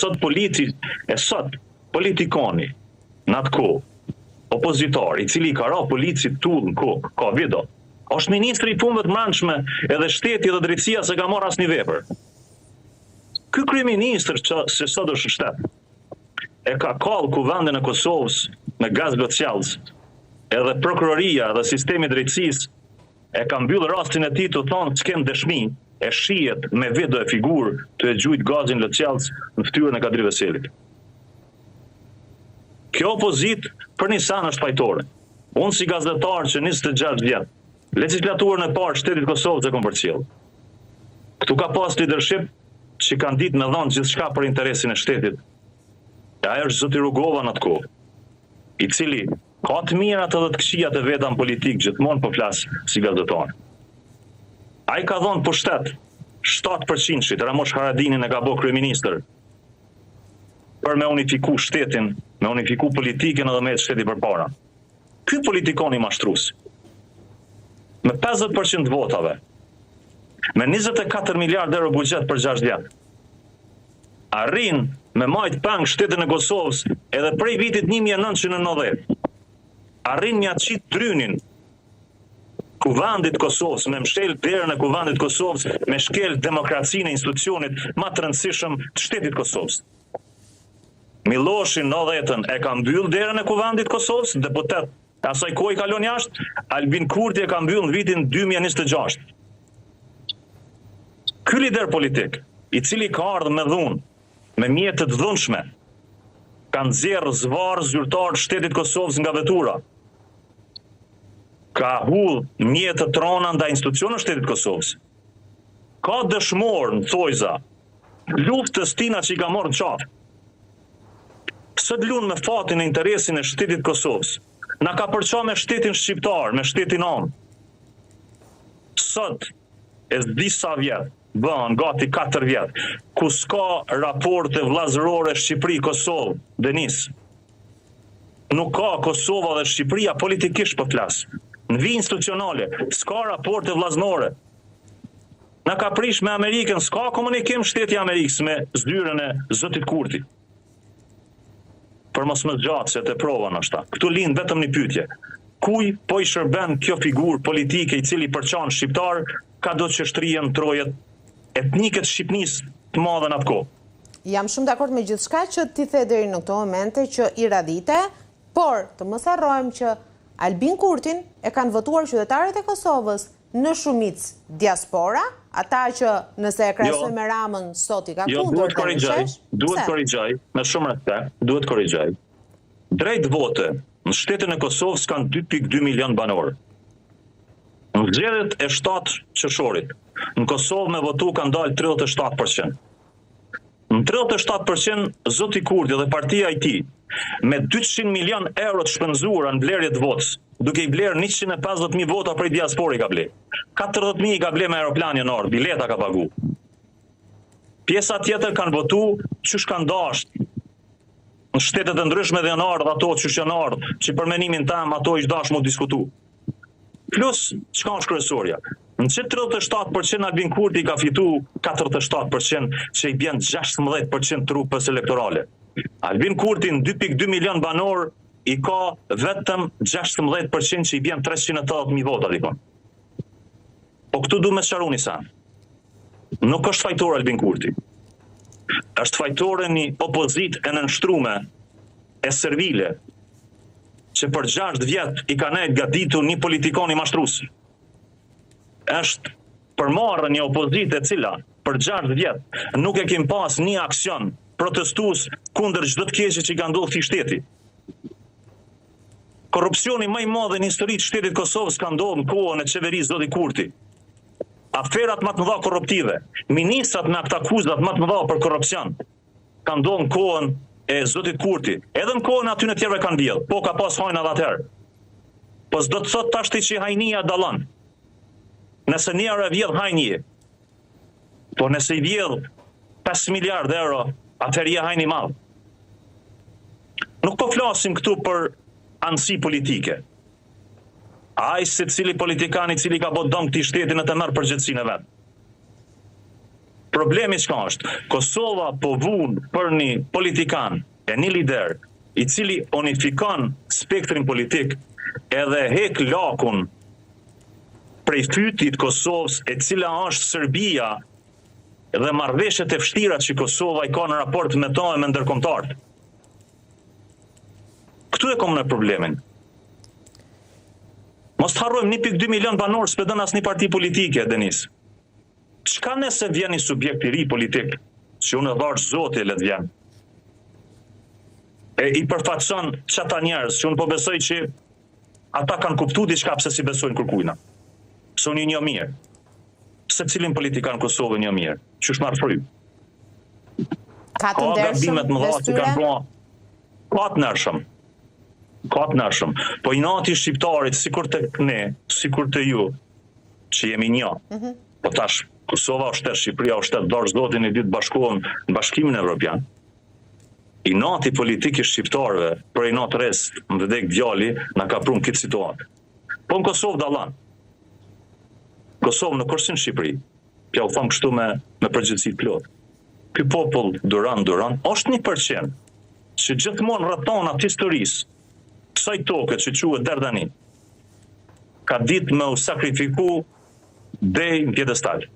sot politikoni në atë kohë, opozitor, i cili ka ra polici tull në kohë, ka video, është ministri i punëve të brendshme edhe shteti dhe drejtësia se ka marrë asnjë vepër. Ky kryeministër që se sot është shtet, e ka kallë kuvendin e Kosovës me gaz blocjallës, edhe prokuroria dhe sistemi i drejtësisë e ka mbyllë rastin e tij të thonë s'kem dëshmi, e shihet me video e figurë të e gjujt gazin blocjallës në fytyrën e Kadri Veselit. Kjo opozit për një san është fajtore. Unë si gazetar që 26 vjet, legislaturën e parë shtetit Kosovës e kom përcjell. Këtu ka pas leadership që kanë ditë me dhënë gjithçka për interesin e shtetit. Ai është zoti Rugova në atë kohë, i cili ka të mirat edhe të këqijat e veta në politikë, gjithmonë po flas si gazetar. Ai ka dhënë pushtet 7% Ramosh Haradinin e ka bërë kryeministër për me unifiku shtetin, me unifiku politikën edhe me shteti përpara. Ky politikon i mashtrues, me 50% votave, me 24 miliardë euro buxhet për 6 vjet, arrin me majt pang shtetin e Kosovës edhe prej vitit 1990. Arrin mja qit drynin kuvendit Kosovës, me mshkel derën e kuvendit Kosovës, me shkel demokracinë e institucionit ma të rëndësishëm të shtetit Kosovës. Miloshi në 90-ën e ka mbyll derën e kuvendit Kosovës, deputet asaj kohë i kalon jashtë, Albin Kurti e ka mbyll në vitin 2026. Ky lider politik, i cili ka ardhur me dhunë, me mjetë të dhunshme, ka nxjerrë zvarr zyrtar të shtetit Kosovës nga vetura, ka hull mjetë të trona ndaj institucioneve të shtetit Kosovës. Ka dëshmor në thojza luftës tina që i ka marrë në qafë. Së lun me fatin e interesin e shtetit Kosovës, na ka përqa me shtetin shqiptar, me shtetin anë. Sot, e disa vjet, bën gati 4 vjet, ku s'ka raporte vllazërore Shqipëri-Kosovë, Denis. Nuk ka Kosova dhe Shqipëria politikisht po flas. Në vi institucionale, s'ka raporte vllazërore. Na ka prish me Amerikën, s'ka komunikim shteti Amerikës me zyrën e zotit Kurti. Për mos më gjatë se të prova në shta. Këtu lind vetëm një pyetje. Kuj po i shërben kjo figur politike i cili përçan shqiptar, ka do të qështrien trojet etnike të Shqipnisë të madhe në atë kohë? Jam shumë dakord me gjithçka që ti the deri në këto momente që i radhite, por të mos harrojmë që Albin Kurtin e kanë votuar qytetarët e Kosovës në shumicë diaspora, ata që nëse e krahasojmë me Ramën sot i ka kundër. Duhet korrigjoj, me shumë respekt, duhet korrigjoj. Drejt vote në shtetin e Kosovës kanë 2.2 milion banor. Në zgjedhjet e 7 qershorit, në Kosovë me votu kanë dalë 37%. Në 37% zoti Kurti dhe partia e tij, me 200 milion euro të shpenzuara në blerje të votës, duke i blerë 150.000 vota prej diaspori ka ble. 40.000 i ka ble me aeroplani në orë, bileta ka pagu. Pjesa tjetër kanë votu qysh kanë dashur. Në shtetet e ndryshme dhe në ardhë ato qysh janë ardhë, që për menimin tam ato ish dashur mu diskutu. Plus, çka është kryesorja? Në që 37% Albin Kurti ka fitu 47% që i bjen 16% trupës elektorale. Albin Kurti në 2.2 milion banor i ka vetëm 16% që i bjen 380.000 vota dikon. Po këtu du me sqaru një san. Nuk është fajtor Albin Kurti. Është fajtore një opozit e nënshtrume e servile që për 6 vjet i ka nejt gaditur një politikon i mashtrues. Është përmarrë një opozit e cila për 6 vjet nuk e kim pas një aksion protestues kundër çdo të keqe që i ka ndodhur këtij shteti. Korrupsioni më i madh në historitë të shtetit Kosovës ka ndodhur në kohën e qeverisë zoti Kurti. Aferat më të mëdha korruptive, ministrat me akuzat më të mëdha për korrupsion ka ndodhur në kohën e zotit Kurti. Edhe në kohën aty në tjerëve kanë vjedh, po ka pas hajnë edhe atëherë. Po s'do të thot tash që hajnia dallon. Nëse njëra vjedh hajnie, po nëse i vjedh 5 miliardë euro, atëherë je hajni madh. Nuk po flasim këtu për anësi politike. Ai secili politikan i cili ka bërë dëm këtij shteti në të merr përgjegjësinë e vet. problemi çka është? Kosova po vun për një politikan e një lider i cili unifikon spektrin politik edhe hek lakun prej fytit Kosovës e cila është Serbia dhe marrëveshjet e vështira që Kosova i ka në raport me to e me ndërkombëtarët. Këtu e kom në problemin. Mos të harrojmë 1.2 milion banor s'pedon asnjë parti politike, Denis. Çka nëse vjen një subjekt i ri politik, që unë e varë zoti e let vjen, e i përfaqëson çata njerëz, që unë po besoj që ata kanë kuptu diçka pse si besojnë kërkujna. Pse unë një mirë. Se cilin politikan Kosovë një mirë, që është marrë fry. Ka të ndershëm vestyre? Ka të nërshëm. Po i nati shqiptarit, sikur të ne, sikur të ju, që jemi një. Po tash, Kosova është shtet, Shqipëria është shtet, dorë zotin i ditë bashkohen në Bashkimin Evropian. I nati politik i shqiptarëve, për i natë rest, më vdek djali, na ka prunë këtë situatë. Po në Kosovë dallan. Kosovë në kursin Shqipëri, pja u thamë kështu me përgjithësi plot. Ky popull duran, është 1%, që gjithmonë rrethonat historisë, kësaj toke që quhet deri tani, ka ditë me u sakrifiku deri në pjedestal.